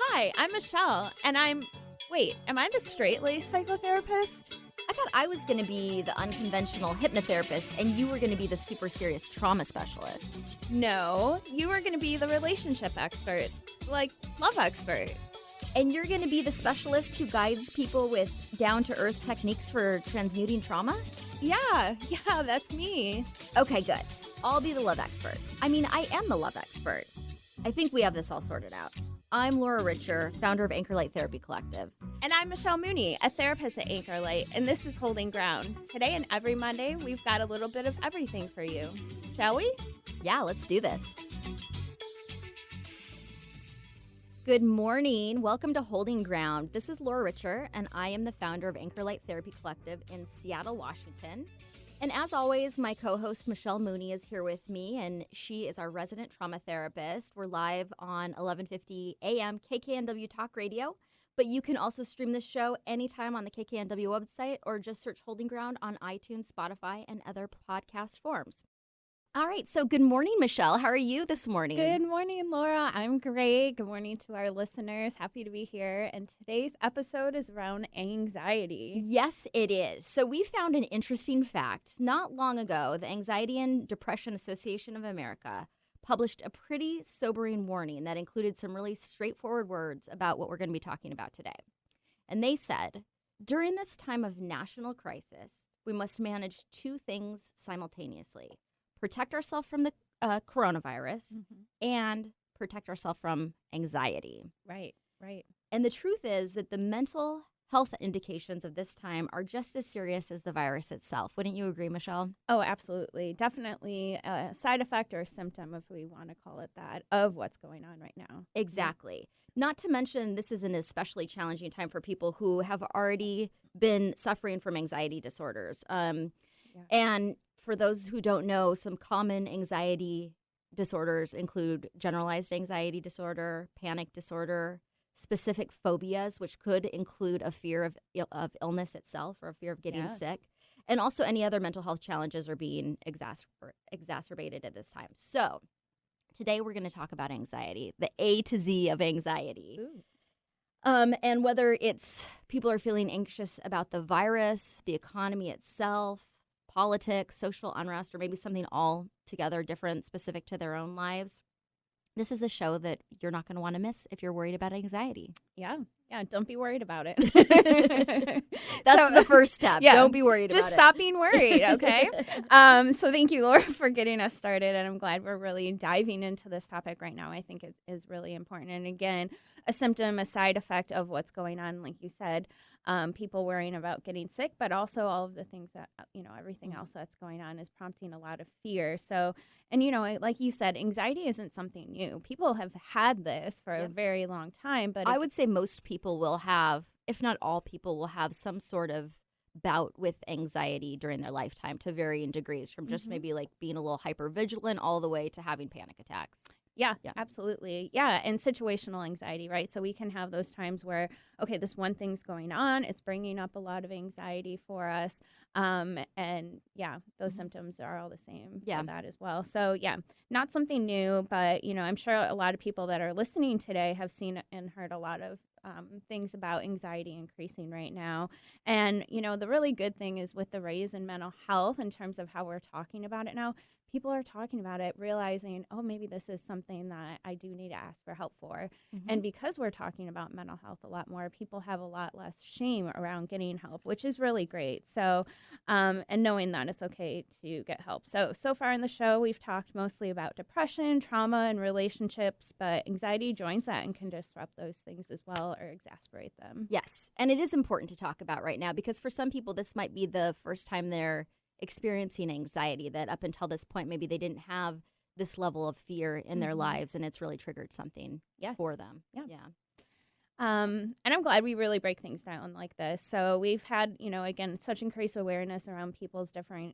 Hi, I'm Michelle, and wait, am I the straight-laced psychotherapist? I thought I was going to be the unconventional hypnotherapist and you were going to be the super serious trauma specialist. No, you are going to be the relationship expert, like love expert. And you're going to be the specialist who guides people with down-to-earth techniques for transmuting trauma? Yeah, that's me. Okay, good. I'll be the love expert. I mean, I am the love expert. I think we have this all sorted out. I'm Laura Richer, founder of Anchor Light Therapy Collective. And I'm Michelle Mooney, a therapist at Anchor Light, and this is Holding Ground. Today and every Monday, we've got a little bit of everything for you. Shall we? Yeah, let's do this. Good morning. Welcome to Holding Ground. This is Laura Richer, and I am the founder of Anchor Light Therapy Collective in Seattle, Washington. And as always, my co-host Michelle Mooney is here with me, and she is our resident trauma therapist. We're live on 1150 a.m. KKNW Talk Radio, but you can also stream this show anytime on the KKNW website or just search Holding Ground on iTunes, Spotify, and other podcast forms. All right, so good morning, Michelle. How are you this morning? Good morning, Laura. I'm great. Good morning to our listeners. Happy to be here. And today's episode is around anxiety. Yes, it is. So we found an interesting fact. Not long ago, the Anxiety and Depression Association of America published a pretty sobering warning that included some really straightforward words about what we're going to be talking about today. And they said, during this time of national crisis, we must manage two things simultaneously. Protect ourselves from the coronavirus and protect ourselves from anxiety. Right. And the truth is that the mental health indications of this time are just as serious as the virus itself. Wouldn't you agree, Michelle? Oh, absolutely. Definitely a side effect or a symptom, if we want to call it that, of what's going on right now. Exactly. Not to mention, this is an especially challenging time for people who have already been suffering from anxiety disorders. And for those who don't know, some common anxiety disorders include generalized anxiety disorder, panic disorder, specific phobias, which could include a fear of illness itself or a fear of getting sick. And also any other mental health challenges are being exacerbated at this time. So today we're going to talk about anxiety, the A to Z of anxiety. And whether it's people are feeling anxious about the economy itself, politics, social unrest, or maybe something altogether different specific to their own lives. This is a show that you're not going to want to miss if you're worried about anxiety. Yeah, don't be worried about it. That's the first step. Yeah, don't be worried about it. Just stop being worried, okay? So thank you, Laura, for getting us started, and I'm glad we're really diving into this topic right now. I think it is really important. And again, a symptom, a side effect of what's going on, like you said, people worrying about getting sick, but also all of the things that, everything else that's going on is prompting a lot of fear. So, and, like you said, anxiety isn't something new. People have had this for a very long time. But I would say most people will have, if not all people, will have some sort of bout with anxiety during their lifetime to varying degrees, from just maybe like being a little hypervigilant all the way to having panic attacks. Yeah, absolutely. Yeah, and situational anxiety, right? So we can have those times where, okay, this one thing's going on, it's bringing up a lot of anxiety for us, and those symptoms are all the same for that as well. So not something new, but I'm sure a lot of people that are listening today have seen and heard a lot of things about anxiety increasing right now. And, the really good thing is with the raise in mental health in terms of how we're talking about it now, people are talking about it, realizing, oh, maybe this is something that I do need to ask for help for. And because we're talking about mental health a lot more, people have a lot less shame around getting help, which is really great. So, and knowing that it's okay to get help. So far in the show, we've talked mostly about depression, trauma, and relationships, but anxiety joins that and can disrupt those things as well or exacerbate them. Yes, and it is important to talk about right now because for some people, this might be the first time they're experiencing anxiety, that up until this point, maybe they didn't have this level of fear in their lives, and it's really triggered something for them. Yeah. And I'm glad we really break things down like this. So we've had, again, such increased awareness around people's differing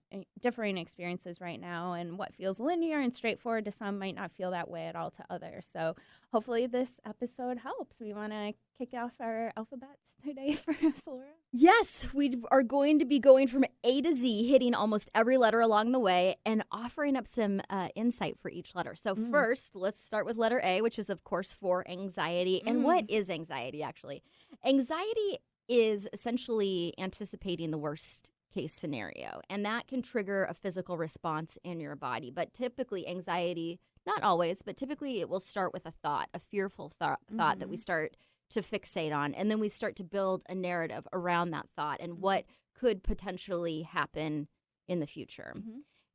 experiences right now, and what feels linear and straightforward to some might not feel that way at all to others. So hopefully this episode helps. We want to kick off our alphabets today for us, Laura. Yes, we are going to be going from A to Z, hitting almost every letter along the way and offering up some insight for each letter. So first, let's start with letter A, which is, of course, for anxiety. And what is anxiety, actually? Anxiety is essentially anticipating the worst case scenario, and that can trigger a physical response in your body. But typically, anxiety, not always, but typically it will start with a thought, a fearful thought that we start to fixate on, and then we start to build a narrative around that thought and what could potentially happen in the future.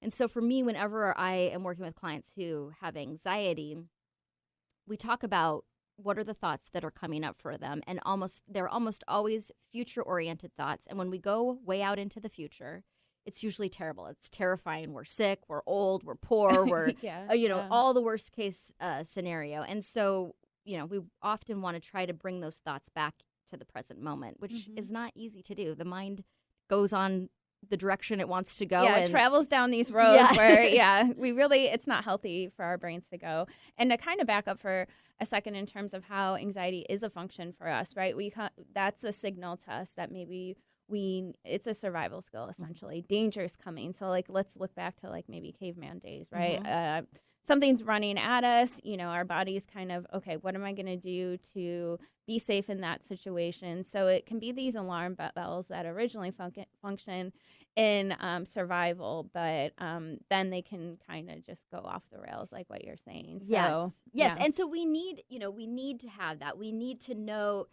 And so for me, whenever I am working with clients who have anxiety, we talk about what are the thoughts that are coming up for them, and they're almost always future-oriented thoughts. And when we go way out into the future, it's usually terrible. It's terrifying. We're sick, we're old, we're poor, we're all the worst case scenario. And so we often want to try to bring those thoughts back to the present moment, which is not easy to do. The mind goes on the direction it wants to go. Yeah, it travels down these roads where, it's not healthy for our brains to go. And to kind of back up for a second in terms of how anxiety is a function for us, right? That's a signal to us that maybe it's a survival skill, essentially. Danger's coming. So, let's look back to, maybe caveman days, right? Something's running at us, our body's kind of, okay, what am I going to do to be safe in that situation? So it can be these alarm bells that originally function in survival, but then they can kind of just go off the rails, like what you're saying. So, yes. And so we need to have that. We need to know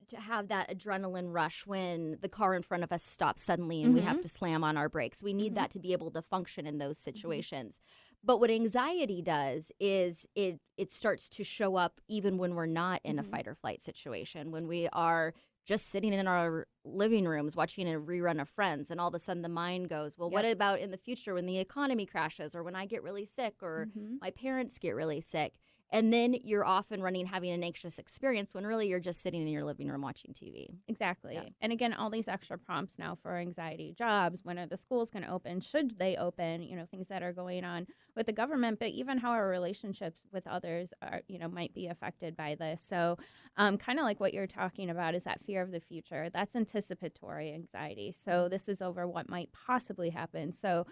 to have that adrenaline rush when the car in front of us stops suddenly and we have to slam on our brakes. We need that to be able to function in those situations. But what anxiety does is it starts to show up even when we're not in a fight or flight situation, when we are just sitting in our living rooms watching a rerun of Friends, and all of a sudden the mind goes, well, what about in the future when the economy crashes, or when I get really sick, or my parents get really sick? And then you're off and running, having an anxious experience when really you're just sitting in your living room watching TV. Exactly. Yeah. And again, all these extra prompts now for anxiety, jobs, when are the schools going to open? Should they open? Things that are going on with the government, but even how our relationships with others are, might be affected by this. So kind of like what you're talking about is that fear of the future. That's anticipatory anxiety. So this is over what might possibly happen. So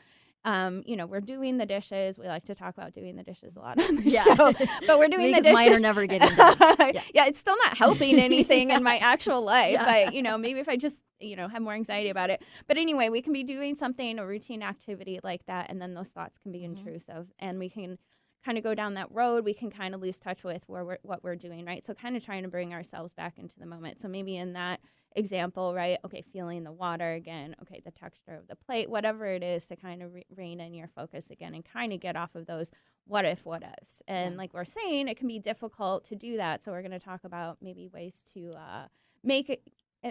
we're doing the dishes. We like to talk about doing the dishes a lot on the show, but we're doing the dishes. Mine are never getting done. It's still not helping anything in my actual life. But, maybe if I just, have more anxiety about it. But anyway, we can be doing something, a routine activity like that, and then those thoughts can be intrusive, and we can kind of go down that road. We can kind of lose touch with what we're doing, right? So kind of trying to bring ourselves back into the moment. So maybe in that example, right? Okay, feeling the water again. Okay, the texture of the plate, whatever it is, to kind of rein in your focus again and kind of get off of those what ifs. And like we're saying, it can be difficult to do that. So we're going to talk about maybe ways to make it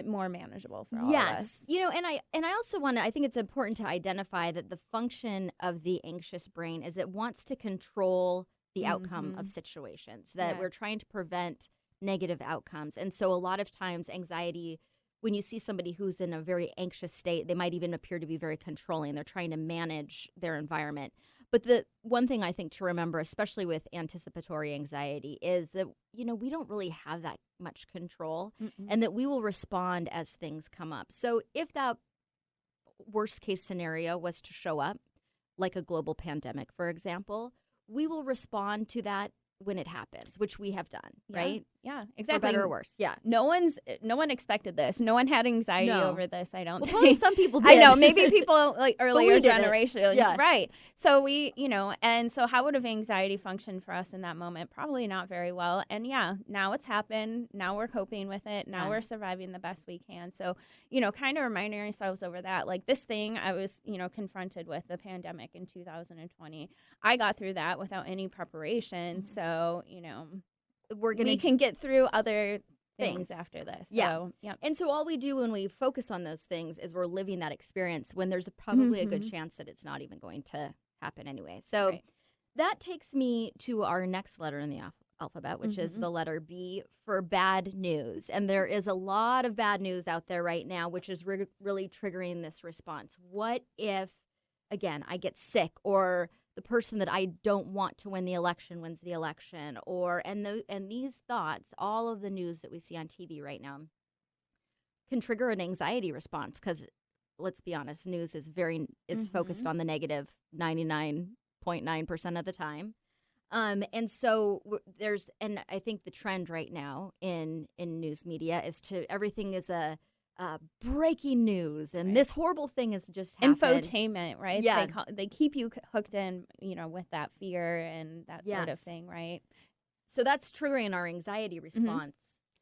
more manageable for all of us. And I also I think it's important to identify that the function of the anxious brain is it wants to control the outcome of situations, that we're trying to prevent negative outcomes. And so a lot of times anxiety, when you see somebody who's in a very anxious state, they might even appear to be very controlling. They're trying to manage their environment. But the one thing I think to remember, especially with anticipatory anxiety, is that, we don't really have that much control, and that we will respond as things come up. So if that worst case scenario was to show up, like a global pandemic, for example, we will respond to that when it happens, which we have done, right? Yeah, exactly. For better or worse. Yeah. No one expected this. No one had anxiety over this, I don't think. Probably some people did. I know. Maybe people like earlier generations. Yeah. Right. So we, and so how would have anxiety functioned for us in that moment? Probably not very well. And now it's happened. Now we're coping with it. Now we're surviving the best we can. So, kind of reminding ourselves over that, like this thing I was, confronted with, the pandemic in 2020. I got through that without any preparation. So, we can get through other things after this. Yeah. So, yep. And so all we do when we focus on those things is we're living that experience when there's probably a good chance that it's not even going to happen anyway. So that takes me to our next letter in the alphabet, which is the letter B for bad news. And there is a lot of bad news out there right now, which is really triggering this response. What if, again, I get sick, or the person that I don't want to win the election wins the election, and these thoughts, all of the news that we see on TV right now, can trigger an anxiety response, because let's be honest, news is focused on the negative 99.9% of the time. And so and I think the trend right now in news media is everything is a breaking news, and this horrible thing has just happened. Infotainment, right? Yeah. They keep you hooked in, with that fear and that sort of thing, right? So that's triggering our anxiety response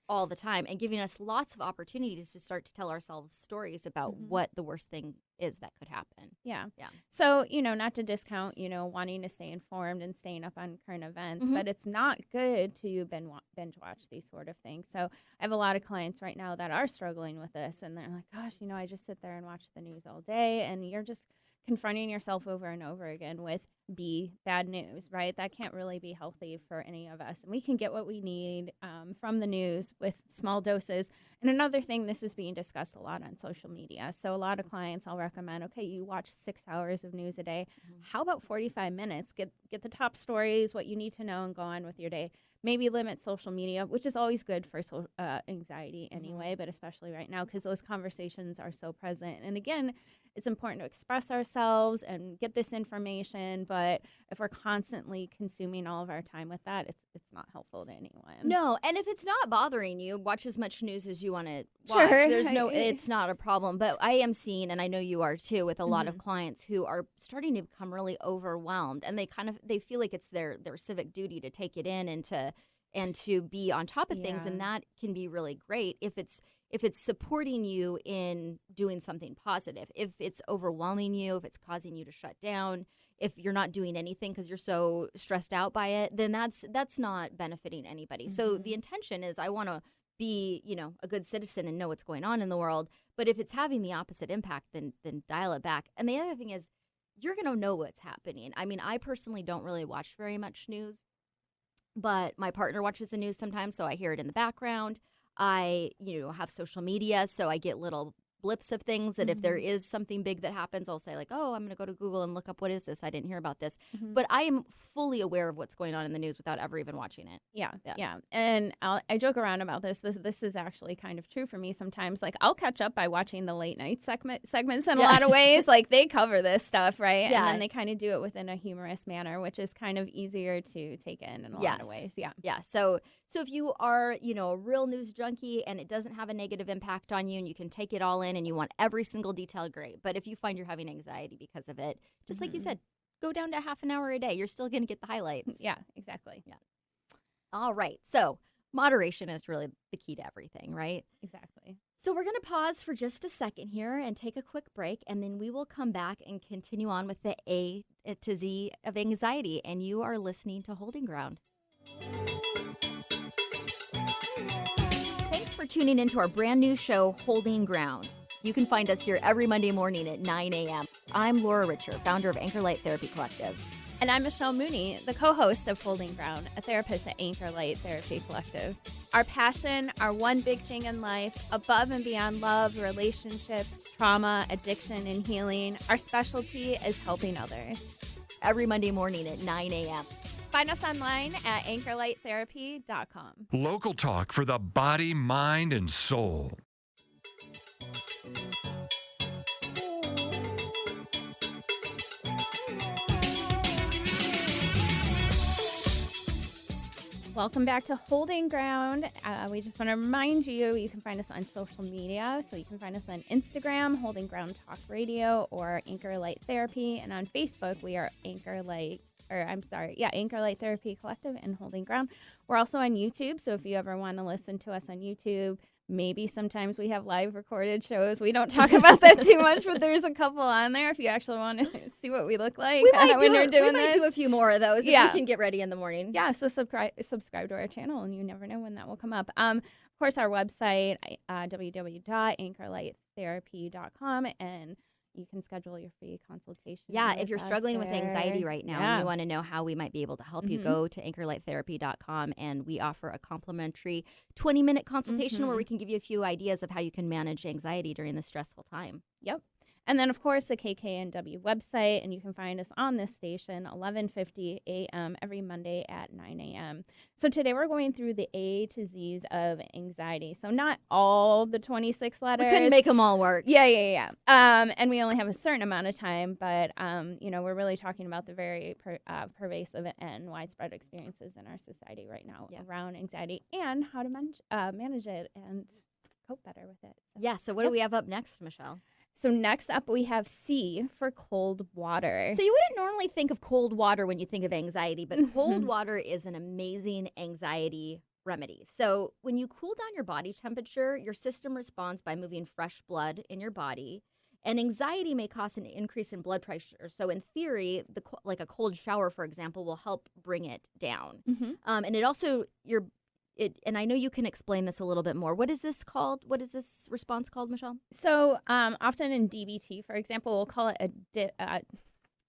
all the time and giving us lots of opportunities to start to tell ourselves stories about what the worst thing is that could happen. Yeah. So, not to discount, wanting to stay informed and staying up on current events, but it's not good to binge watch these sort of things. So I have a lot of clients right now that are struggling with this, and they're like, gosh, I just sit there and watch the news all day, and you're just confronting yourself over and over again with bad news, right? That can't really be healthy for any of us. And we can get what we need from the news with small doses. And another thing, this is being discussed a lot on social media. So a lot of clients, I'll recommend, okay, you watch 6 hours of news a day. How about 45 minutes? Get the top stories, what you need to know, and go on with your day. Maybe limit social media, which is always good for anxiety anyway, but especially right now because those conversations are so present. And again, it's important to express ourselves and get this information, but if we're constantly consuming all of our time with that, it's not helpful to anyone. No, and if it's not bothering you, watch as much news as you want to Sure. watch. It's not a problem. But I am seeing, and I know you are too, with a lot of clients who are starting to become really overwhelmed, and they feel like it's their civic duty to take it in and to be on top of things, and that can be really great if it's supporting you in doing something positive. If it's overwhelming you, if it's causing you to shut down, if you're not doing anything because you're so stressed out by it, then that's not benefiting anybody. So the intention is, I want to be, a good citizen and know what's going on in the world. But if it's having the opposite impact, then dial it back. And the other thing is, you're going to know what's happening. I mean, I personally don't really watch very much news, but my partner watches the news sometimes, so I hear it in the background. I, have social media, so I get little blips of things that if there is something big that happens, I'll say like, oh, I'm going to go to Google and look up, what is this? I didn't hear about this. But I am fully aware of what's going on in the news without ever even watching it. Yeah. And I joke around about this, but this is actually kind of true for me sometimes. Like, I'll catch up by watching the late night segments in a lot of ways. Like, they cover this stuff, right? Yeah. And then they kind of do it within a humorous manner, which is kind of easier to take in a lot of ways. Yeah. So if you are, a real news junkie and it doesn't have a negative impact on you and you can take it all in and you want every single detail, great. But if you find you're having anxiety because of it, just like you said, go down to half an hour a day. You're still going to get the highlights. Yeah, exactly. Yeah. All right. So moderation is really the key to everything, right? Exactly. So we're going to pause for just a second here and take a quick break, and then we will come back and continue on with the A to Z of anxiety. And you are listening to Holding Ground. Thanks for tuning into our brand new show, Holding Ground. You can find us here every Monday morning at 9 a.m. I'm Laura Richer, founder of Anchor Light Therapy Collective. And I'm Michelle Mooney, the co-host of Holding Ground, a therapist at Anchor Light Therapy Collective. Our passion, our one big thing in life, above and beyond love, relationships, trauma, addiction, and healing, our specialty is helping others. Every Monday morning at 9 a.m. Find us online at anchorlighttherapy.com. Local talk for the body, mind, and soul. Welcome back to Holding Ground. We just want to remind you, you can find us on social media. So you can find us on Instagram, Holding Ground Talk Radio, or Anchor Light Therapy. And on Facebook, we are Anchor Light Therapy Collective and Holding Ground. We're also on YouTube. So if you ever want to listen to us on YouTube, maybe sometimes we have live recorded shows. We don't talk about that too much, but there's a couple on there if you actually want to see what we look like we might do a few more of those if we can get ready in the morning. Yeah, so subscribe to our channel, and you never know when that will come up. Of course, our website, www.anchorlighttherapy.com, and you can schedule your free consultation. Yeah, if with you're us struggling with anxiety there. right now Yeah. and you want to know how we might be able to help you, go to anchorlighttherapy.com, and we offer a complimentary 20-minute consultation where we can give you a few ideas of how you can manage anxiety during this stressful time. Yep. And then, of course, the KKNW website, and you can find us on this station, 11:50 a.m. every Monday at 9 a.m. So today we're going through the A to Z's of anxiety. So not all the 26 letters. We couldn't make them all work. Yeah. And we only have a certain amount of time, but, we're really talking about the very pervasive and widespread experiences in our society right now around anxiety and how to manage it and cope better with it. So, Yeah, so what do we have up next, Michelle? So next up, we have C for cold water. So you wouldn't normally think of cold water when you think of anxiety, but cold water is an amazing anxiety remedy. So when you cool down your body temperature, your system responds by moving fresh blood in your body. And anxiety may cause an increase in blood pressure. So in theory, like a cold shower, for example, will help bring it down. And it also, and I know you can explain this a little bit more. What is this called? What is this response called, Michelle? So often in DBT, for example, we'll call it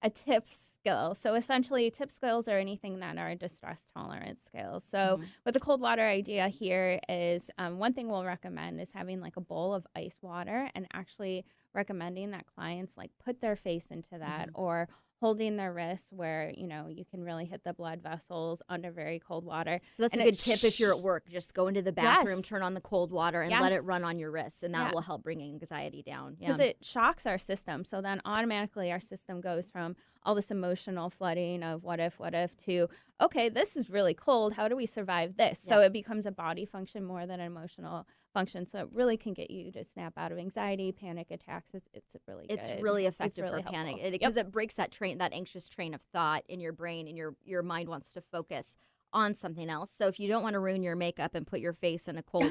a tip skill. So essentially, tip skills are anything that are distress tolerance skills. So with the cold water idea here is one thing we'll recommend is having like a bowl of ice water and actually recommending that clients like put their face into that or holding their wrists where, you can really hit the blood vessels under very cold water. So that's a good tip if you're at work. Just go into the bathroom, turn on the cold water, and let it run on your wrists, and that will help bring anxiety down. Because it shocks our system. So then automatically our system goes from all this emotional flooding of what if to, okay, this is really cold. How do we survive this? So it becomes a body function more than an emotional function. So it really can get you to snap out of anxiety, panic attacks. It's really good. It's really effective really for panic because it breaks that anxious train of thought in your brain, and your mind wants to focus on something else. So if you don't want to ruin your makeup and put your face in a cold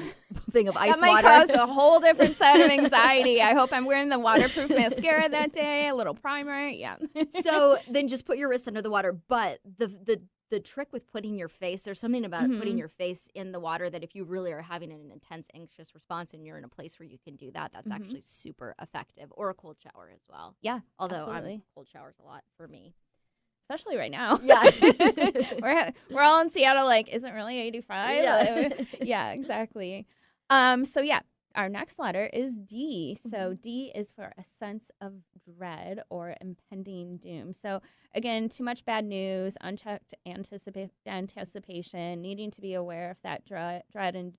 thing of ice water. That might cause a whole different set of anxiety. I hope I'm wearing the waterproof mascara that day, a little primer. Yeah. So then just put your wrist under the water. But the trick with putting your face, there's something about putting your face in the water that if you really are having an intense anxious response and you're in a place where you can do that, that's actually super effective. Or a cold shower as well. Yeah, although cold showers a lot for me. Especially right now. Yeah. we're all in Seattle, like, isn't really 85. Yeah, yeah, exactly. Our next letter is D. So D is for a sense of dread or impending doom. So again, too much bad news, unchecked anticipation, needing to be aware if that dread and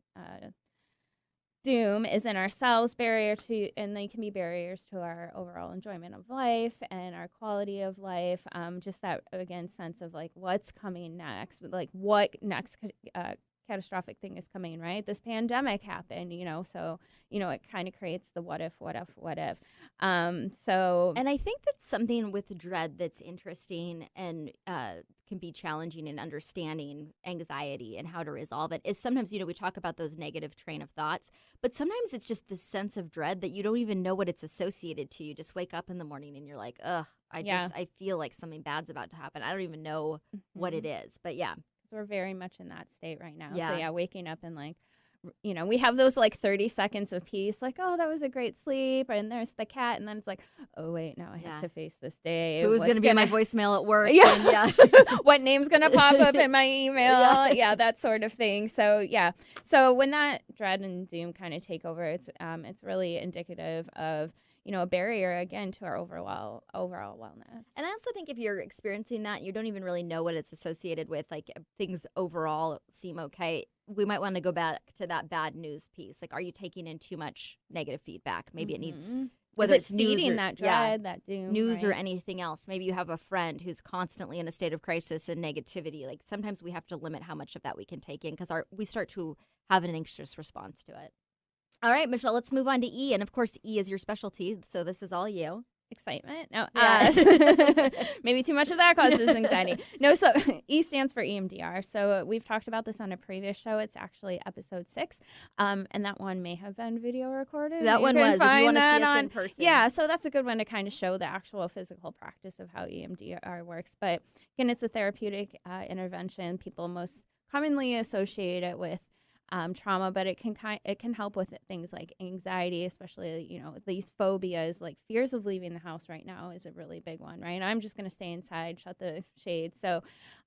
doom is in ourselves, and they can be barriers to our overall enjoyment of life and our quality of life. Just that, again, sense of like what's coming next, like what next catastrophic thing is coming, right? This pandemic happened, so, it kind of creates the what if. And I think that's something with dread that's interesting and can be challenging in understanding anxiety and how to resolve it is sometimes, we talk about those negative train of thoughts, but sometimes it's just the sense of dread that you don't even know what it's associated to. You just wake up in the morning and you're like, ugh, I feel like something bad's about to happen. I don't even know what it is, but yeah. We're very much in that state right now. Yeah. So yeah, waking up and like, we have those like 30 seconds of peace, like, oh, that was a great sleep. And there's the cat. And then it's like, oh, wait, now I have to face this day. Who's going to be in my voicemail at work? Yeah. What name's going to pop up in my email? Yeah, that sort of thing. So yeah. So when that dread and doom kind of take over, it's really indicative of, a barrier, again, to our overall wellness. And I also think if you're experiencing that, you don't even really know what it's associated with, like things overall seem okay, we might want to go back to that bad news piece. Like, are you taking in too much negative feedback? Maybe it needs, whether it's feeding news that dread, that doom. News or anything else. Maybe you have a friend who's constantly in a state of crisis and negativity. Like, sometimes we have to limit how much of that we can take in because we start to have an anxious response to it. All right, Michelle, let's move on to E. And, of course, E is your specialty, so this is all you. Excitement? No. Maybe too much of that causes anxiety. No, so E stands for EMDR. So we've talked about this on a previous show. It's actually episode 6. And that one may have been video recorded. That one was. If you want to see us in person. Yeah, so that's a good one to kind of show the actual physical practice of how EMDR works. But, again, it's a therapeutic intervention. People most commonly associate it with trauma, but it can help with things like anxiety, especially, these phobias, like fears of leaving the house right now is a really big one, right? I'm just going to stay inside, shut the shades. So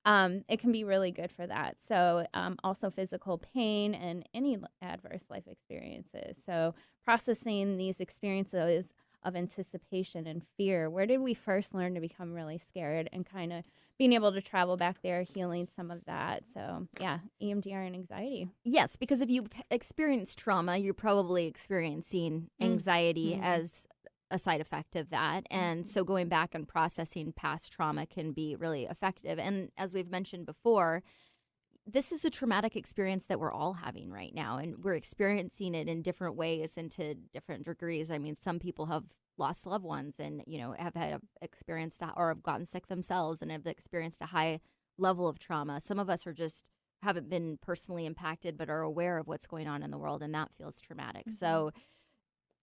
it can be really good for that. So also physical pain and any adverse life experiences. So processing these experiences of anticipation and fear. Where did we first learn to become really scared, and kind of being able to travel back there, healing some of that. So yeah, EMDR and anxiety. Yes, because if you've experienced trauma, you're probably experiencing anxiety as a side effect of that. And so going back and processing past trauma can be really effective. And as we've mentioned before, this is a traumatic experience that we're all having right now, and we're experiencing it in different ways and to different degrees. I mean, some people have lost loved ones and, have had experienced or have gotten sick themselves and have experienced a high level of trauma. Some of us are just haven't been personally impacted but are aware of what's going on in the world, and that feels traumatic. So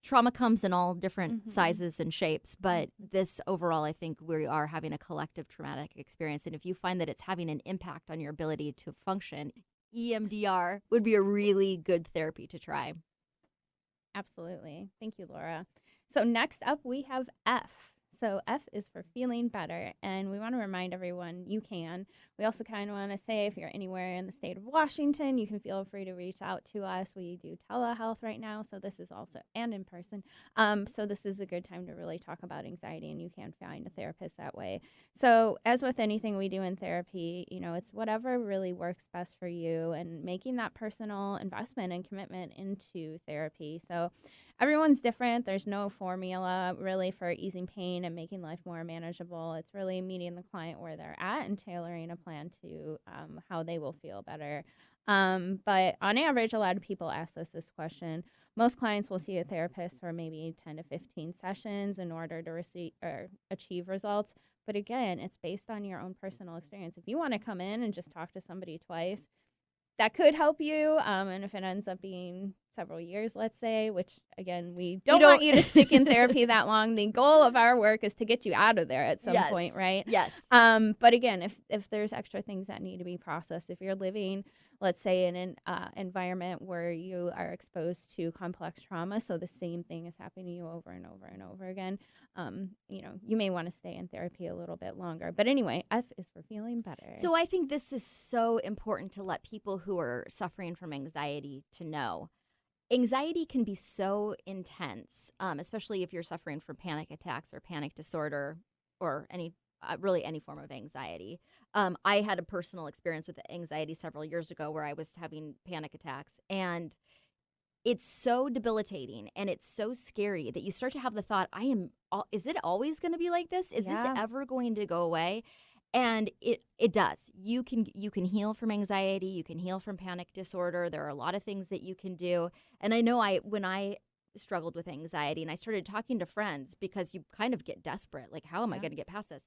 trauma comes in all different sizes and shapes, but this overall, I think we are having a collective traumatic experience. And if you find that it's having an impact on your ability to function, EMDR would be a really good therapy to try. Absolutely. Thank you, Laura. So next up, we have F. So F is for feeling better, and we want to remind everyone you can. We also kind of want to say if you're anywhere in the state of Washington, you can feel free to reach out to us. We do telehealth right now, so this is also, and in person. So this is a good time to really talk about anxiety, and you can find a therapist that way. So as with anything we do in therapy, it's whatever really works best for you, and making that personal investment and commitment into therapy. So everyone's different. There's no formula really for easing pain and making life more manageable. It's really meeting the client where they're at and tailoring a plan to how they will feel better. But on average, a lot of people ask us this question. Most clients will see a therapist for maybe 10 to 15 sessions in order to receive or achieve results. But again, it's based on your own personal experience. If you want to come in and just talk to somebody twice, that could help you. And if it ends up being several years, let's say, which again, we don't want you to stick in therapy that long. The goal of our work is to get you out of there at some point, right? Yes. But again, if there's extra things that need to be processed, if you're living, let's say, in an environment where you are exposed to complex trauma, so the same thing is happening to you over and over and over again, you may want to stay in therapy a little bit longer. But anyway, F is for feeling better. So I think this is so important to let people who are suffering from anxiety to know. Anxiety can be so intense, especially if you're suffering from panic attacks or panic disorder or any form of anxiety. I had a personal experience with anxiety several years ago where I was having panic attacks, and it's so debilitating and it's so scary that you start to have the thought, is it always going to be like this? Is this ever going to go away? And it does. You can heal from anxiety. You can heal from panic disorder. There are a lot of things that you can do. And I know when I struggled with anxiety and I started talking to friends, because you kind of get desperate, like, how am I going to get past this?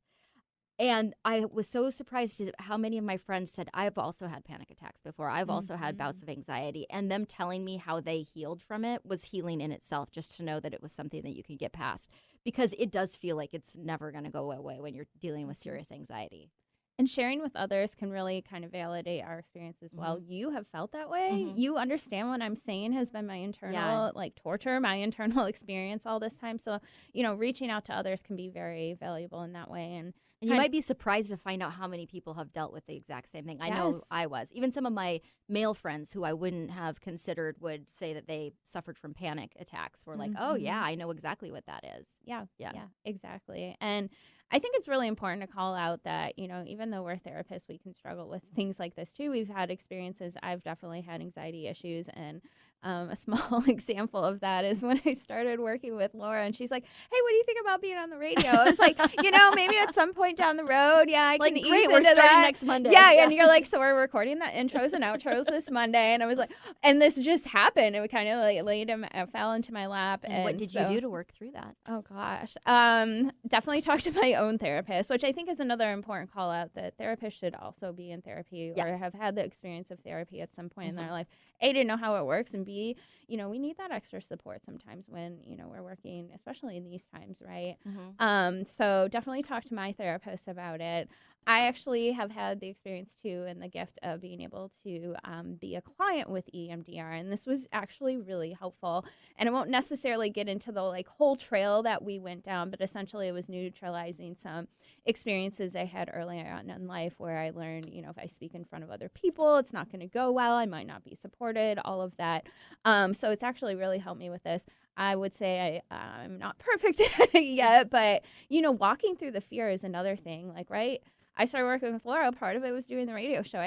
And I was so surprised at how many of my friends said, I've also had panic attacks before. I've also had bouts of anxiety. And them telling me how they healed from it was healing in itself, just to know that it was something that you can get past. Because it does feel like it's never going to go away when you're dealing with serious anxiety. And sharing with others can really kind of validate our experience as well. You have felt that way. You understand what I'm saying has been my internal torture, my internal experience all this time. So, reaching out to others can be very valuable in that way. And you might be surprised to find out how many people have dealt with the exact same thing. I know I was. Even some of my male friends who I wouldn't have considered would say that they suffered from panic attacks. Were like, oh, yeah, I know exactly what that is. Yeah, exactly. And I think it's really important to call out that, even though we're therapists, we can struggle with things like this too. We've had experiences. I've definitely had anxiety issues. And a small example of that is when I started working with Laura, and she's like, hey, what do you think about being on the radio? I was like, maybe at some point down the road, I can ease great, into we're starting that next Monday. Yeah, and you're like, so we're recording the intros and outros this Monday. And I was like, and this just happened. It kind of fell into my lap. And what did you do to work through that? Oh, gosh. Definitely talk to my own therapist, which I think is another important call out, that therapists should also be in therapy or have had the experience of therapy at some point in their life. A, to know how it works, and B, we need that extra support sometimes when, we're working, especially in these times, right? So definitely talk to my therapist about it. I actually have had the experience too and the gift of being able to be a client with EMDR. And this was actually really helpful. And I won't necessarily get into the like whole trail that we went down, but essentially it was neutralizing some experiences I had earlier on in life where I learned, you know, if I speak in front of other people, it's not going to go well. I might not be supported, all of that. So it's actually really helped me with this. I would say I'm not perfect yet, but, you know, walking through the fear is another thing. Like, right? I started working with Laura. Part of it was doing the radio show.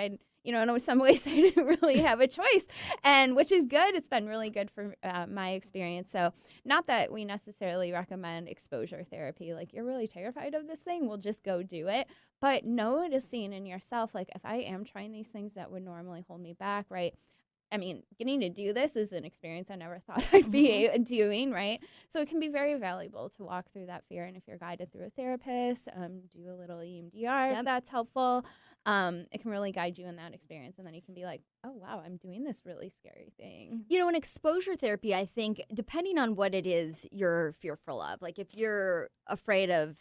You know, in some ways I didn't really have a choice, and which is good. It's been really good for my experience. So not that we necessarily recommend exposure therapy. Like, you're really terrified of this thing, we'll just go do it. But noticing in yourself, like, if I am trying these things that would normally hold me back, right? I mean, getting to do this is an experience I never thought I'd be doing, right? So it can be very valuable to walk through that fear. And if you're guided through a therapist, do a little EMDR if that's helpful. It can really guide you in that experience. And then you can be like, oh, wow, I'm doing this really scary thing. You know, in exposure therapy, I think, depending on what it is you're fearful of, like if you're afraid of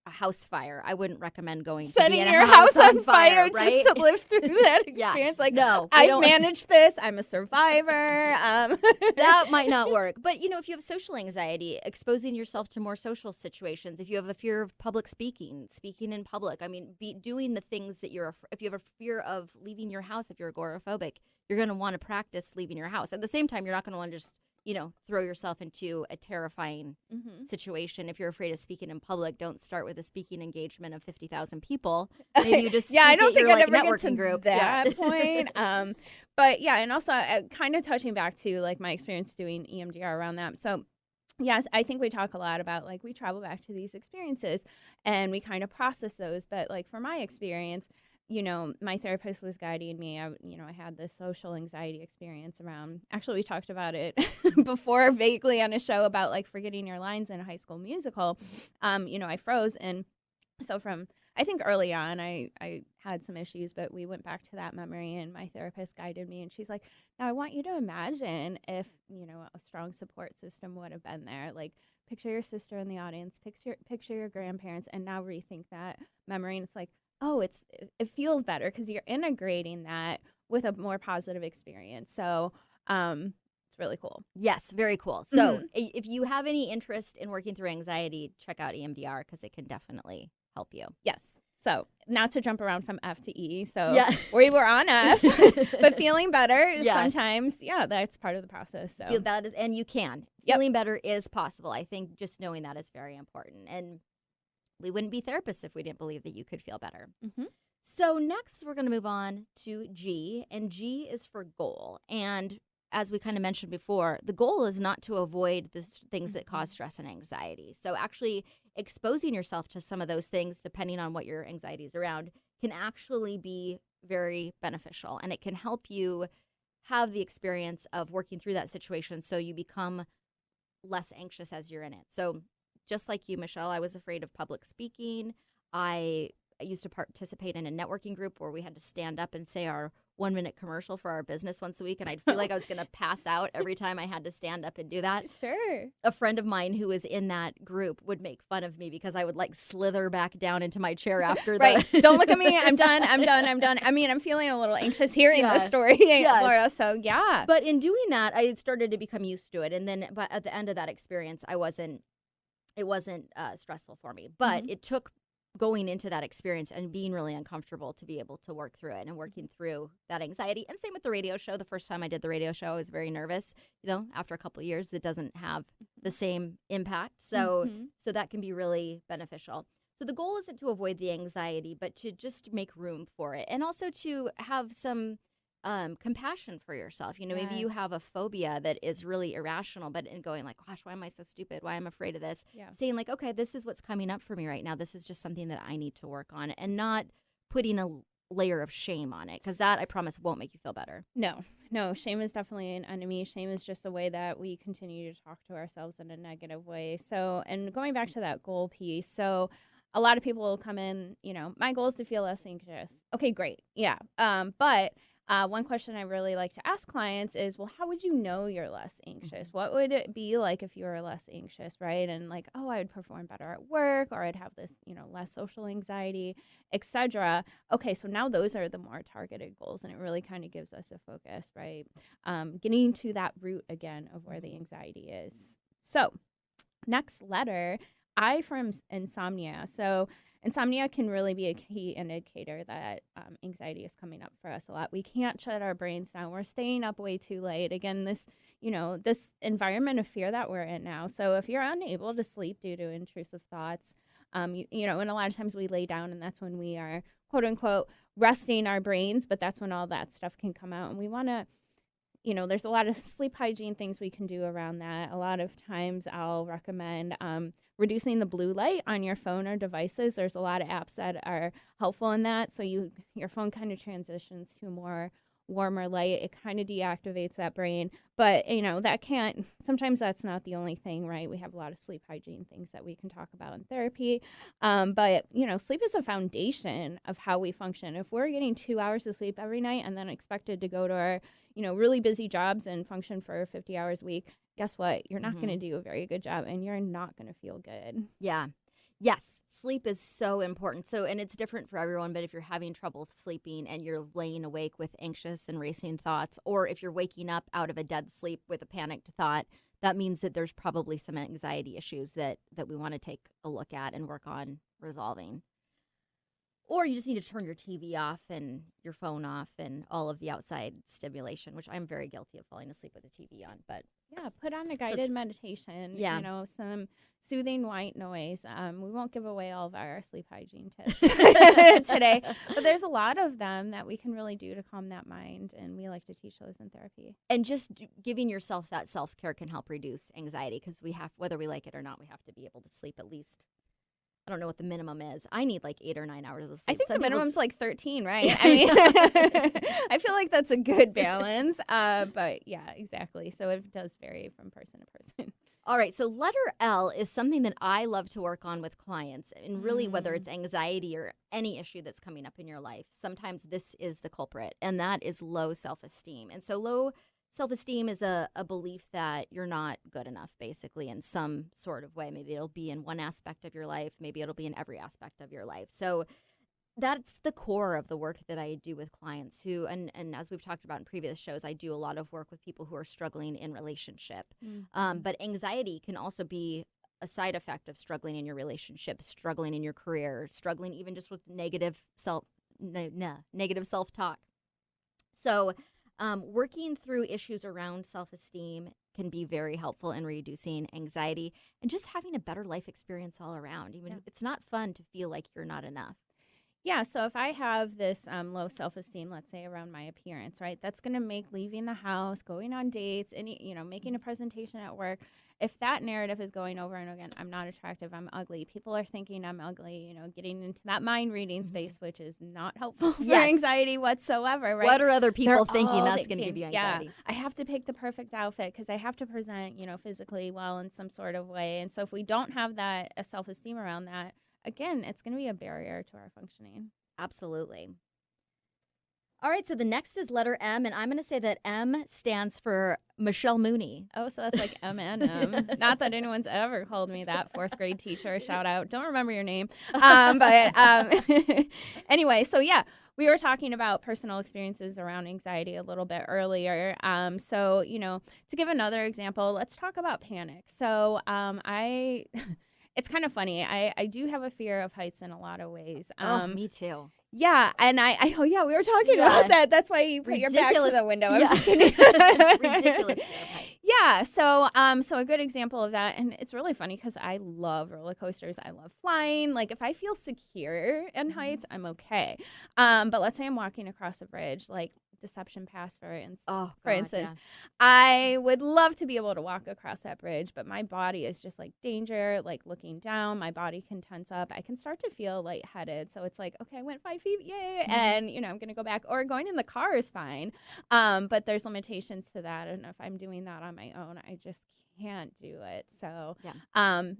a house fire, I wouldn't recommend going setting to be in your a house on fire right? just to live through that experience. Like, no, I've managed this. I'm a survivor. That might not work. But, you know, if you have social anxiety, exposing yourself to more social situations, if you have a fear of public speaking in public, I mean, doing the things that if you have a fear of leaving your house, if you're agoraphobic, you're going to want to practice leaving your house. At the same time, you're not going to want to just, you know, throw yourself into a terrifying situation. If you're afraid of speaking in public, don't start with a speaking engagement of 50,000 people. Maybe you just I don't think I'd ever get to group. that point. But yeah, and also kind of touching back to like my experience doing EMDR around that. So yes, I think we talk a lot about like we travel back to these experiences and we kind of process those. But like for my experience, you know, my therapist was guiding me. I had this social anxiety experience around, actually we talked about it before vaguely on a show about like forgetting your lines in a High School Musical. You know, I froze. And so from, I think early on, I had some issues, but we went back to that memory and my therapist guided me and she's like, now I want you to imagine if, you know, a strong support system would have been there. Like, picture your sister in the audience, picture your grandparents, and now rethink that memory. And it's like, oh, it feels better because you're integrating that with a more positive experience. So it's really cool. Yes, very cool. So if you have any interest in working through anxiety, check out EMDR because it can definitely help you. Yes. So not to jump around from F to E. So we were on F, but feeling better sometimes, that's part of the process. So that is, and you can. Feeling better is possible. I think just knowing that is very important. And we wouldn't be therapists if we didn't believe that you could feel better. So next, we're going to move on to G, and G is for goal. And as we kind of mentioned before, the goal is not to avoid the things that cause stress and anxiety. So actually exposing yourself to some of those things, depending on what your anxiety is around, can actually be very beneficial. And it can help you have the experience of working through that situation so you become less anxious as you're in it. So just like you, Michelle, I was afraid of public speaking. I used to participate in a networking group where we had to stand up and say our 1-minute commercial for our business once a week, and I'd feel like I was going to pass out every time I had to stand up and do that. Sure. A friend of mine who was in that group would make fun of me because I would like slither back down into my chair after that. Right. Don't look at me. I'm done. I mean, I'm feeling a little anxious hearing this story, Laura. So yeah. But in doing that, I started to become used to it. And then but at the end of that experience, it wasn't stressful for me. But it took going into that experience and being really uncomfortable to be able to work through it and working through that anxiety. And same with the radio show. The first time I did the radio show, I was very nervous. You know, after a couple of years, it doesn't have the same impact. So that can be really beneficial. So the goal isn't to avoid the anxiety, but to just make room for it. And also to have some compassion for yourself. You know, maybe you have a phobia that is really irrational, but in going like, gosh, why am I so stupid? Why am I afraid of this? Saying like, okay, this is what's coming up for me right now. This is just something that I need to work on, and not putting a layer of shame on it, because that, I promise, won't make you feel better. No, shame is definitely an enemy. Shame is just a way that we continue to talk to ourselves in a negative way. So, and going back to that goal piece, so a lot of people will come in, you know, my goal is to feel less anxious. Okay, great. Yeah. But one question I really like to ask clients is, well, how would you know you're less anxious? What would it be like if you were less anxious, right? And like, oh, I would perform better at work, or I'd have this, less social anxiety, etc. Okay, so now those are the more targeted goals, and it really kind of gives us a focus, right? Getting to that root again of where the anxiety is. So next letter, I for insomnia. So insomnia can really be a key indicator that anxiety is coming up for us a lot. We can't shut our brains down. We're staying up way too late. Again, this environment of fear that we're in now. So if you're unable to sleep due to intrusive thoughts, and a lot of times we lay down, and that's when we are, quote unquote, resting our brains, but that's when all that stuff can come out. And we want to, there's a lot of sleep hygiene things we can do around that. A lot of times I'll recommend reducing the blue light on your phone or devices. There's a lot of apps that are helpful in that. So your phone kind of transitions to a more warmer light. It kind of deactivates that brain. But, sometimes that's not the only thing, right? We have a lot of sleep hygiene things that we can talk about in therapy. But, sleep is a foundation of how we function. If we're getting 2 hours of sleep every night and then expected to go to our, really busy jobs and function for 50 hours a week, guess what? You're not going to do a very good job, and you're not going to feel good. Yeah. Yes, sleep is so important. So, and it's different for everyone, but if you're having trouble sleeping and you're laying awake with anxious and racing thoughts, or if you're waking up out of a dead sleep with a panicked thought, that means that there's probably some anxiety issues that we want to take a look at and work on resolving. Or you just need to turn your TV off and your phone off and all of the outside stimulation, which I'm very guilty of falling asleep with the TV on. But yeah, put on a guided meditation, some soothing white noise. We won't give away all of our sleep hygiene tips today, but there's a lot of them that we can really do to calm that mind, and we like to teach those in therapy. And just giving yourself that self-care can help reduce anxiety, because whether we like it or not, we have to be able to sleep at least. I don't know what the minimum is. I need like 8 or 9 hours of sleep. I think the minimum's like 13, right? Yeah. I mean, I feel like that's a good balance. But yeah, exactly. So it does vary from person to person. All right. So letter L is something that I love to work on with clients. And really, whether it's anxiety or any issue that's coming up in your life, sometimes this is the culprit, and that is low self-esteem. And so low self-esteem is a belief that you're not good enough, basically, in some sort of way. Maybe it'll be in one aspect of your life. Maybe it'll be in every aspect of your life. So that's the core of the work that I do with clients who, and as we've talked about in previous shows, I do a lot of work with people who are struggling in relationship. But anxiety can also be a side effect of struggling in your relationship, struggling in your career, struggling even just with negative self-talk. So working through issues around self-esteem can be very helpful in reducing anxiety and just having a better life experience all around. It's not fun to feel like you're not enough. Yeah, so if I have this low self-esteem, let's say around my appearance, right, that's going to make leaving the house, going on dates, making a presentation at work, if that narrative is going over and again, I'm not attractive, I'm ugly, people are thinking I'm ugly, getting into that mind reading space, which is not helpful for anxiety whatsoever, right? What are other people thinking that's going to give you anxiety? Yeah, I have to pick the perfect outfit because I have to present, physically well in some sort of way. And so if we don't have that self-esteem around that, again, it's going to be a barrier to our functioning. Absolutely. All right, so the next is letter M, and I'm going to say that M stands for Michelle Mooney. Oh, so that's like M&M. Not that anyone's ever called me that. 4th grade teacher, shout out. Don't remember your name. Anyway, so yeah, we were talking about personal experiences around anxiety a little bit earlier. So, to give another example, let's talk about panic. So it's kind of funny. I do have a fear of heights in a lot lot of ways. Me too. Yeah, and we were talking about that. That's why you put your back to the window. I'm just kidding. Ridiculous. Yeah, so a good example of that, and it's really funny because I love roller coasters. I love flying. Like if I feel secure in heights, I'm okay. But let's say I'm walking across a bridge, like Deception Pass, for instance. Yeah. I would love to be able to walk across that bridge, but my body is just like danger, like looking down. My body can tense up. I can start to feel lightheaded. So it's like, okay, I went 5 feet, yay, and I'm gonna go back. Or going in the car is fine, but there's limitations to that. And if I'm doing that on my own, I just can't do it. So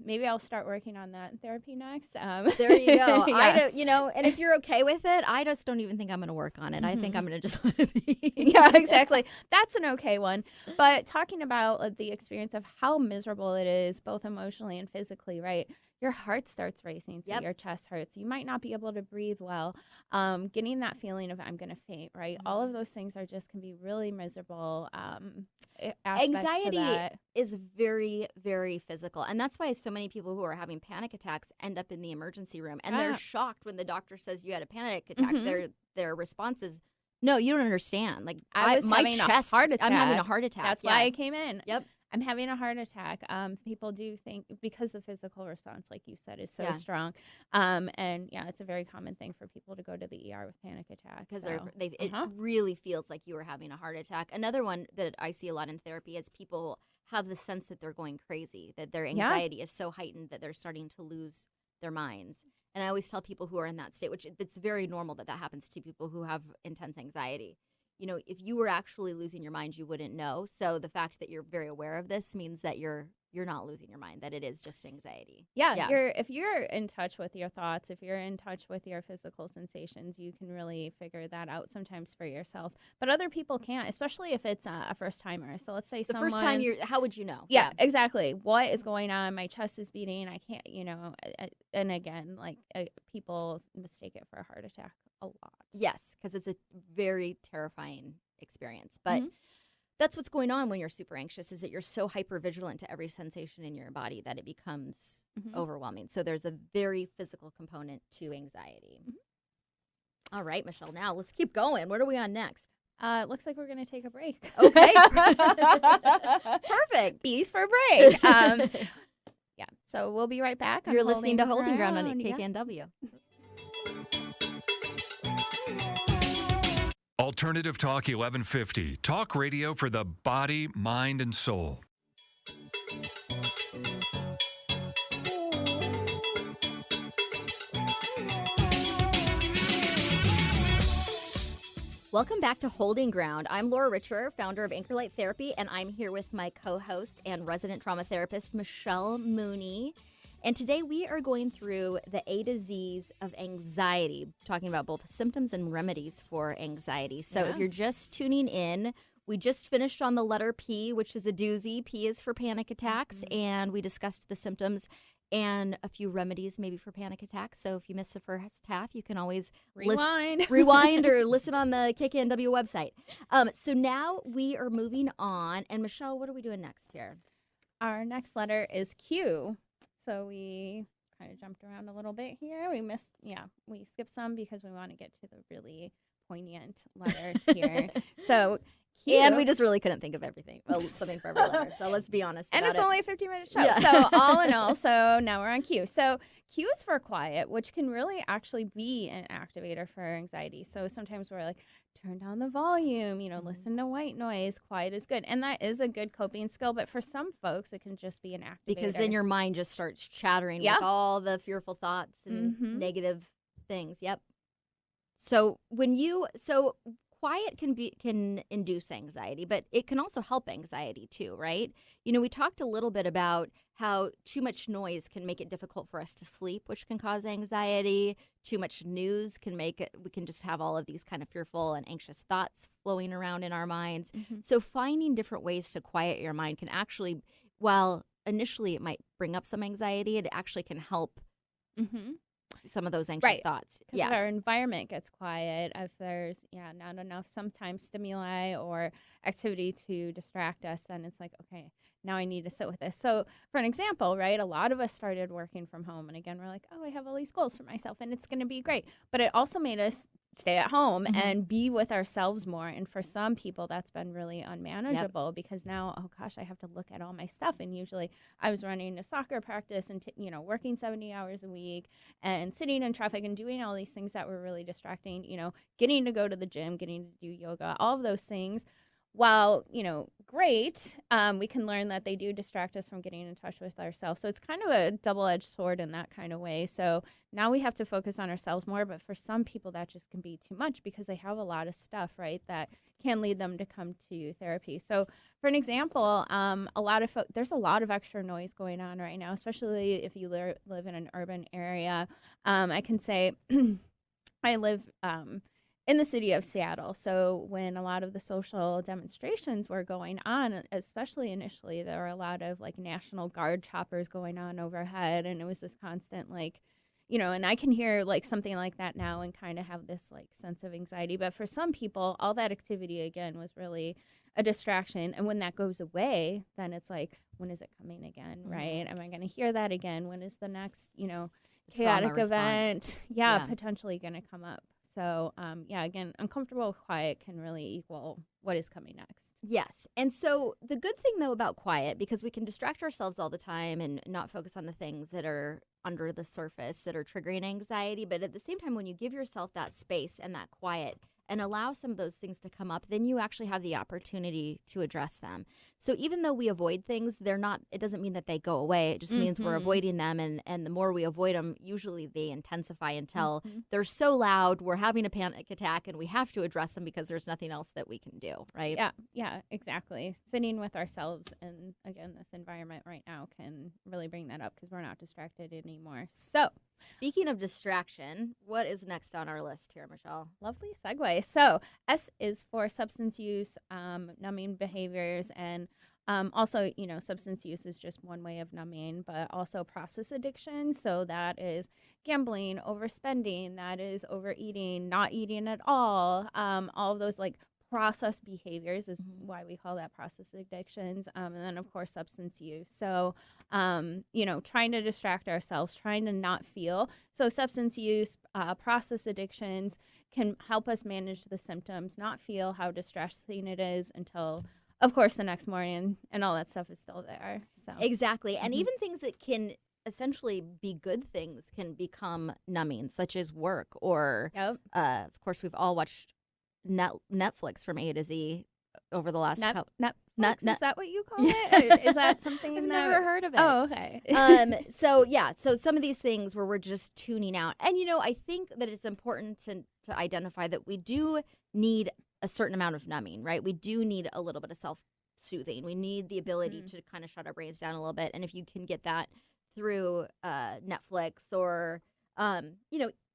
maybe I'll start working on that in therapy next. There you go. Yeah. And if you're okay with it, I just don't even think I'm going to work on it. I think I'm going to just let it Yeah, exactly. That's an okay one. But talking about the experience of how miserable it is, both emotionally and physically, right? Your heart starts racing, so Yep. your chest hurts. You might not be able to breathe well. Getting that feeling of I'm going to faint, right? All of those things are just can be really miserable aspects to Anxiety that. is very, very physical. And that's why so many people who are having panic attacks end up in the emergency room. And they're Yeah. shocked when the doctor says you had a panic attack. Mhm. Their response is, no, you don't understand. Like, I was my having chest, a heart attack. I'm having a heart attack. That's Yeah. why I came in. Yep. I'm having a heart attack. People do think because the physical response, like you said, is so Yeah. strong. And yeah, it's a very common thing for people to go to the ER with panic attacks. Because So. it Uh-huh. really feels like you were having a heart attack. Another one that I see a lot in therapy is people have the sense that they're going crazy, that their anxiety is so heightened that they're starting to lose their minds. And I always tell people who are in that state, which it's very normal that happens to people who have intense anxiety. You know, if you were actually losing your mind, you wouldn't know. So the fact that you're very aware of this means that you're not losing your mind, that it is just anxiety. Yeah, Yeah. if you're in touch with your thoughts, if you're in touch with your physical sensations, you can really figure that out sometimes for yourself. But other people can't, especially if it's a first timer. So let's say The first time how would you know? Yeah, exactly. What is going on? My chest is beating. I can't, and again, like people mistake it for a heart attack a lot. Yes, because it's a very terrifying experience. But Mhm. that's what's going on when you're super anxious, is that you're so hyper vigilant to every sensation in your body that it becomes Mhm. overwhelming. So there's a very physical component to anxiety. Mhm. All right, Michelle, now let's keep going. What are we on next? It looks like we're going to take a break. Okay. Perfect. Bees for break. Yeah, so we'll be right back. You're listening to Holding Ground on Yeah. KKNW. Alternative Talk 1150. Talk radio for the body, mind, and soul. Welcome back to Holding Ground. I'm Laura Richer, founder of Anchor Light Therapy, and I'm here with my co-host and resident trauma therapist, Michelle Mooney. And today we are going through the A to Z's of anxiety, talking about both symptoms and remedies for anxiety. So if you're just tuning in, we just finished on the letter P, which is a doozy. P is for panic attacks, and we discussed the symptoms and a few remedies maybe for panic attacks. So if you missed the first half, you can always rewind or listen on the KKNW website. So now we are moving on. And Michelle, what are we doing next here? Our next letter is Q. So we kind of jumped around a little bit here. We skipped some because we want to get to the really poignant letters here. So Q. And we just really couldn't think of everything. Well, something for every letter. So let's be honest And about it's it. only a 15-minute show. Yeah. So all in all, so now we're on Q. So Q is for quiet, which can really actually be an activator for anxiety. So sometimes we're like, turn down the volume, listen to white noise. Quiet is good. And that is a good coping skill. But for some folks, it can just be an activator. Because then your mind just starts chattering with all the fearful thoughts and negative things. Yep. So quiet can induce anxiety, but it can also help anxiety too, right? We talked a little bit about how too much noise can make it difficult for us to sleep, which can cause anxiety. Too much news can make it, we can just have all of these kind of fearful and anxious thoughts flowing around in our minds. So finding different ways to quiet your mind can actually, while initially it might bring up some anxiety, it actually can help some of those anxious thoughts. Because if our environment gets quiet, if there's not enough sometimes stimuli or activity to distract us, then it's like, okay, now I need to sit with this. So for an example, right, a lot of us started working from home. And again, we're like, oh, I have all these goals for myself and it's going to be great. But it also made us stay at home and be with ourselves more. And for some people, that's been really unmanageable because now, oh gosh, I have to look at all my stuff. And usually I was running a soccer practice and, working 70 hours a week and sitting in traffic and doing all these things that were really distracting, getting to go to the gym, getting to do yoga, all of those things. While, great, we can learn that they do distract us from getting in touch with ourselves. So it's kind of a double-edged sword in that kind of way. So now we have to focus on ourselves more. But for some people, that just can be too much because they have a lot of stuff, right, that can lead them to come to therapy. So for an example, there's a lot of extra noise going on right now, especially if you live in an urban area. I can say I live in the city of Seattle. So when a lot of the social demonstrations were going on, especially initially, there were a lot of like National Guard choppers going on overhead, and it was this constant like, and I can hear like something like that now and kind of have this like sense of anxiety. But for some people, all that activity again was really a distraction. And when that goes away, then it's like, when is it coming again, right? Am I going to hear that again? When is the next, chaotic event? Yeah, potentially going to come up. So, again, uncomfortable quiet can really equal what is coming next. Yes. And so the good thing, though, about quiet, because we can distract ourselves all the time and not focus on the things that are under the surface that are triggering anxiety. But at the same time, when you give yourself that space and that quiet and allow some of those things to come up, then you actually have the opportunity to address them. So even though we avoid things, it doesn't mean that they go away. It just means we're avoiding them. And the more we avoid them, usually they intensify until they're so loud, we're having a panic attack, and we have to address them because there's nothing else that we can do, right? Yeah, exactly. Sitting with ourselves and, again, this environment right now can really bring that up because we're not distracted anymore. So speaking of distraction, what is next on our list here, Michelle? Lovely segue. So S is for substance use, numbing behaviors, and also, substance use is just one way of numbing, but also process addiction. So that is gambling, overspending, that is overeating, not eating at all of those like process behaviors is why we call that process addictions. And then, of course, substance use. So, trying to distract ourselves, trying to not feel. So substance use, process addictions can help us manage the symptoms, not feel how distressing it is until, of course, the next morning, and all that stuff is still there. So exactly. And even things that can essentially be good things can become numbing, such as work or, of course, we've all watched Netflix from A to Z over the last couple. Netflix, is that what you call it? Is that something I've never heard of it. Oh, okay. So some of these things where we're just tuning out. And, I think that it's important to identify that we do need a certain amount of numbing, right? We do need a little bit of self-soothing. We need the ability to kind of shut our brains down a little bit. And if you can get that through Netflix or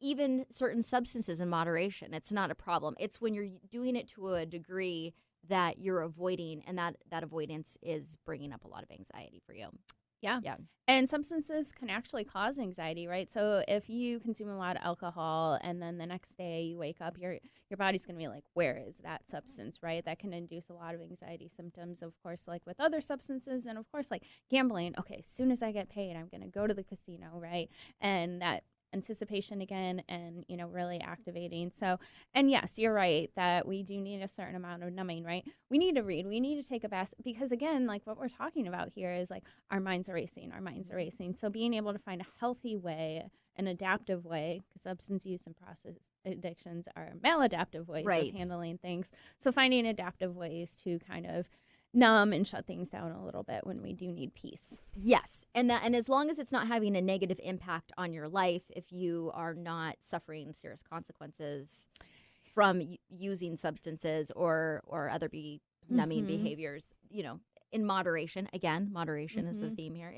even certain substances in moderation, it's not a problem. It's when you're doing it to a degree that you're avoiding, and that avoidance is bringing up a lot of anxiety for you. Yeah. And substances can actually cause anxiety, right? So if you consume a lot of alcohol and then the next day you wake up, your body's going to be like, where is that substance, right? That can induce a lot of anxiety symptoms, of course, like with other substances. And of course, like gambling. Okay, as soon as I get paid, I'm going to go to the casino, right? And that anticipation again and really activating. So, and yes, you're right that we do need a certain amount of numbing, right? We need to read, we need to take a bath, because again, like what we're talking about here is like our minds are racing. So being able to find a healthy way, an adaptive way, because substance use and process addictions are maladaptive ways of handling things. So finding adaptive ways to kind of numb and shut things down a little bit when we do need peace. Yes. And as long as it's not having a negative impact on your life, if you are not suffering serious consequences from using substances or other numbing behaviors, in moderation, again, moderation is the theme here,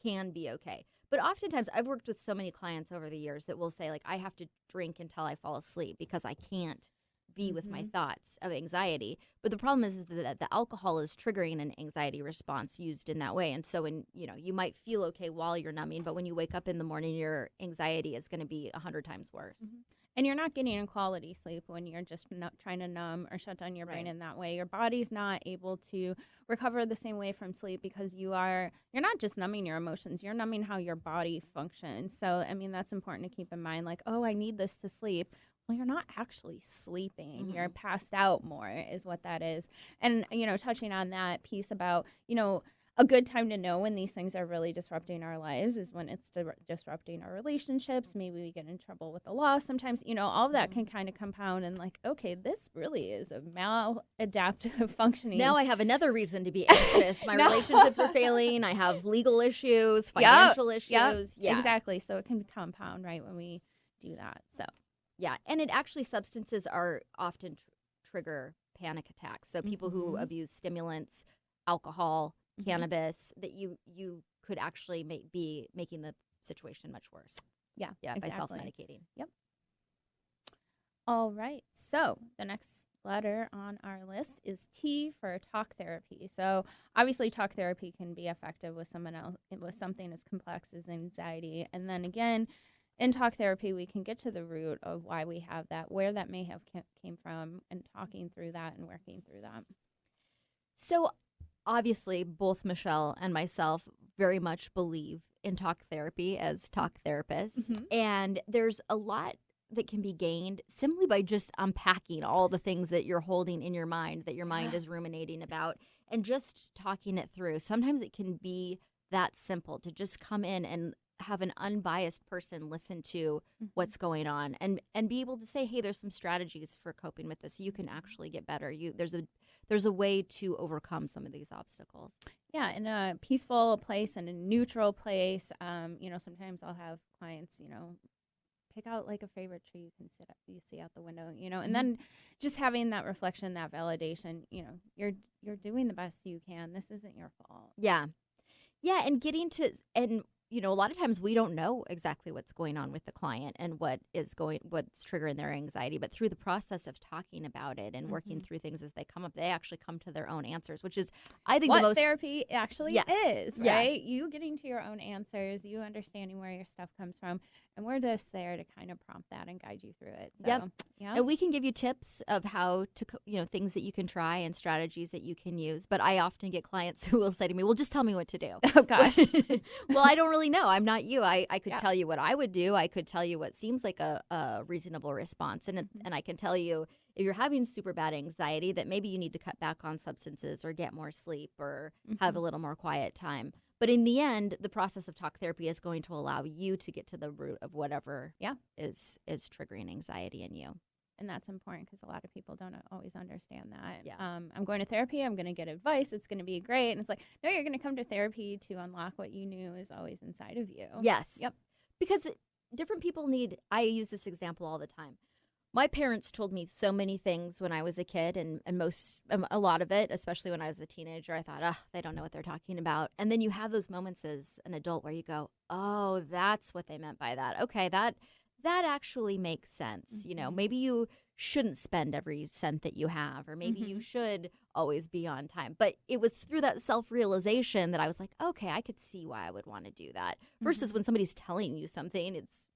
can be okay. But oftentimes I've worked with so many clients over the years that will say, like, I have to drink until I fall asleep because I can't be with my thoughts of anxiety. But the problem is that the alcohol is triggering an anxiety response used in that way. And so when, you might feel okay while you're numbing, but when you wake up in the morning, your anxiety is going to be 100 times worse. And you're not getting a quality sleep when you're just not trying to numb or shut down your brain in that way. Your body's not able to recover the same way from sleep because you're not just numbing your emotions, you're numbing how your body functions. So, I mean, that's important to keep in mind, like, oh, I need this to sleep. Well, you're not actually sleeping. You're passed out more is what that is. And, touching on that piece about, a good time to know when these things are really disrupting our lives is when it's disrupting our relationships. Maybe we get in trouble with the law. Sometimes, all of that can kind of compound and like, okay, this really is a maladaptive functioning. Now I have another reason to be anxious. My relationships are failing. I have legal issues, financial issues. Yeah, exactly. So it can compound, right, when we do that. So. Yeah, and substances are often trigger panic attacks. So people who abuse stimulants, alcohol, cannabis, that you could actually be making the situation much worse. Yeah, exactly. By exactly. self-medicating. Yep. All right. So the next letter on our list is T for talk therapy. So obviously talk therapy can be effective with someone else with something as complex as anxiety. And then again, in talk therapy, we can get to the root of why we have that, where that may have came from, and talking through that and working through that. So obviously, both Michelle and myself very much believe in talk therapy as talk therapists. Mm-hmm. And there's a lot that can be gained simply by just unpacking all the things that you're holding in your mind, that your mind is ruminating about, and just talking it through. Sometimes it can be that simple to just come in and have an unbiased person listen to what's going on and be able to say, hey, there's some strategies for coping with this. You can actually get better. There's a way to overcome some of these obstacles. Yeah, in a peaceful place and a neutral place. Sometimes I'll have clients, pick out like a favorite tree you see out the window, and then just having that reflection, that validation, you're doing the best you can. This isn't your fault. Yeah, and getting to a lot of times we don't know exactly what's going on with the client and what's triggering their anxiety, but through the process of talking about it and working through things as they come up, they actually come to their own answers, which is, I think, what the most therapy actually is, Yeah. right? You getting to your own answers, you understanding where your stuff comes from, and we're just there to kind of prompt that and guide you through it. So, yeah. And we can give you tips of how to, things that you can try and strategies that you can use. But I often get clients who will say to me, well, just tell me what to do. Oh, gosh. Well, I don't really know. I'm not you. I could tell you what I would do. I could tell you what seems like a reasonable response. And I can tell you if you're having super bad anxiety that maybe you need to cut back on substances or get more sleep or have a little more quiet time. But in the end, the process of talk therapy is going to allow you to get to the root of whatever is triggering anxiety in you. And that's important because a lot of people don't always understand that. Yeah. I'm going to therapy. I'm going to get advice. It's going to be great. And it's like, no, you're going to come to therapy to unlock what you knew is always inside of you. Yes. Yep. Because different people I use this example all the time. My parents told me so many things when I was a kid, and a lot of it, especially when I was a teenager, I thought, they don't know what they're talking about. And then you have those moments as an adult where you go, oh, that's what they meant by that. Okay, that actually makes sense. Maybe you shouldn't spend every cent that you have, or maybe you should always be on time. But it was through that self-realization that I was like, okay, I could see why I would want to do that. Versus when somebody's telling you something, it's,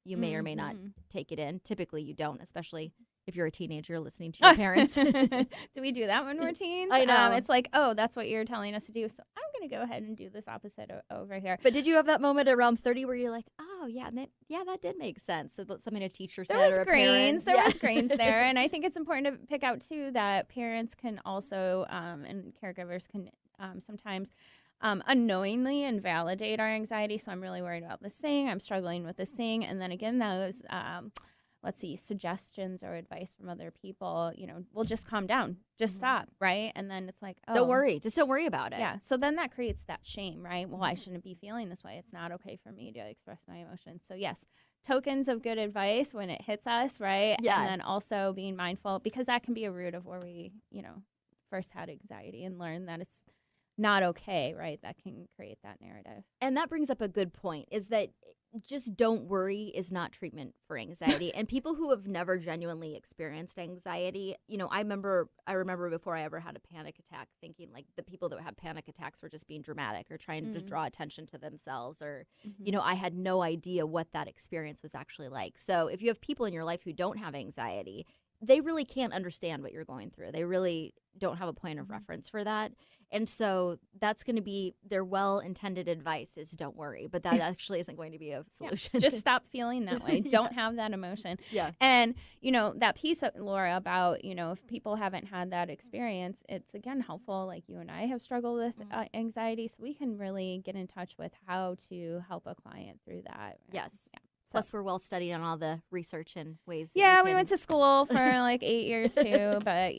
you may or may not take it in. Typically you don't, especially if you're a teenager listening to your parents. Do we do that when we're teens? I know. It's like, oh, that's what you're telling us to do. So I'm going to go ahead and do this opposite over here. But did you have that moment around 30 where you're like, oh, yeah, that did make sense? So something a teacher said or a parent. There was grains there. And I think it's important to pick out, too, that parents can also, and caregivers can sometimes unknowingly invalidate our anxiety. So I'm really worried about this thing. I'm struggling with this thing. And then again, those suggestions or advice from other people, will just calm down, just stop, right? And then it's like, oh, don't worry, just don't worry about it. Yeah. So then that creates that shame, right? Well, I shouldn't be feeling this way. It's not okay for me to express my emotions. So yes, tokens of good advice when it hits us, right? Yeah. And then also being mindful, because that can be a root of where we, first had anxiety, and learn that it's not okay, right? That can create that narrative. And that brings up a good point, is that just don't worry is not treatment for anxiety. And people who have never genuinely experienced anxiety, I remember before I ever had a panic attack thinking like the people that had panic attacks were just being dramatic or trying to draw attention to themselves, or, I had no idea what that experience was actually like. So if you have people in your life who don't have anxiety, they really can't understand what you're going through. They really don't have a point of reference for that. And so that's going to be their well-intended advice is don't worry, but that actually isn't going to be a solution. Yeah, just stop feeling that way. Don't have that emotion. Yeah. And, that piece, Laura, about, if people haven't had that experience, it's, again, helpful. Like you and I have struggled with anxiety, so we can really get in touch with how to help a client through that. Yes. Yeah. Plus, we're well studied on all the research and ways. Yeah, we went to school for like 8 years too, but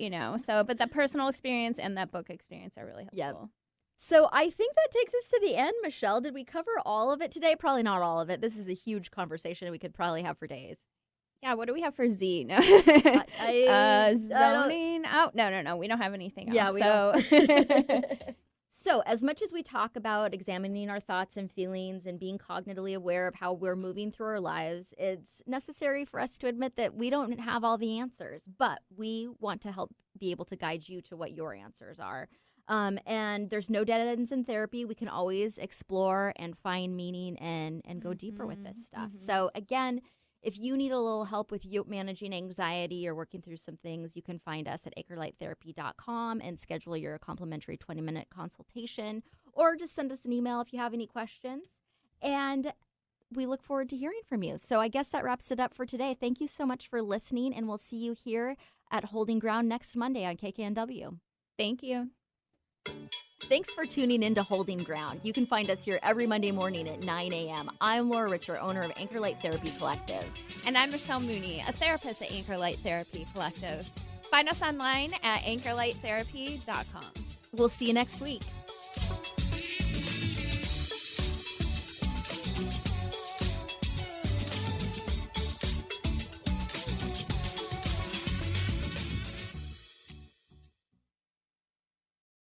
but that personal experience and that book experience are really helpful. Yep. So I think that takes us to the end, Michelle. Did we cover all of it today? Probably not all of it. This is a huge conversation we could probably have for days. Yeah, what do we have for Z? No. Zoning out? No. We don't have anything else. Yeah, we don't. So, as much as we talk about examining our thoughts and feelings and being cognitively aware of how we're moving through our lives, it's necessary for us to admit that we don't have all the answers, but we want to help be able to guide you to what your answers are. And there's no dead ends in therapy. We can always explore and find meaning and go deeper with this stuff. So, again, if you need a little help with you managing anxiety or working through some things, you can find us at anchorlighttherapy.com and schedule your complimentary 20-minute consultation, or just send us an email if you have any questions. And we look forward to hearing from you. So I guess that wraps it up for today. Thank you so much for listening, and we'll see you here at Holding Ground next Monday on KKNW. Thank you. Thanks for tuning in to Holding Ground. You can find us here every Monday morning at 9 a.m. I'm Laura Richer, owner of Anchor Light Therapy Collective. And I'm Michelle Mooney, a therapist at Anchor Light Therapy Collective. Find us online at anchorlighttherapy.com. We'll see you next week.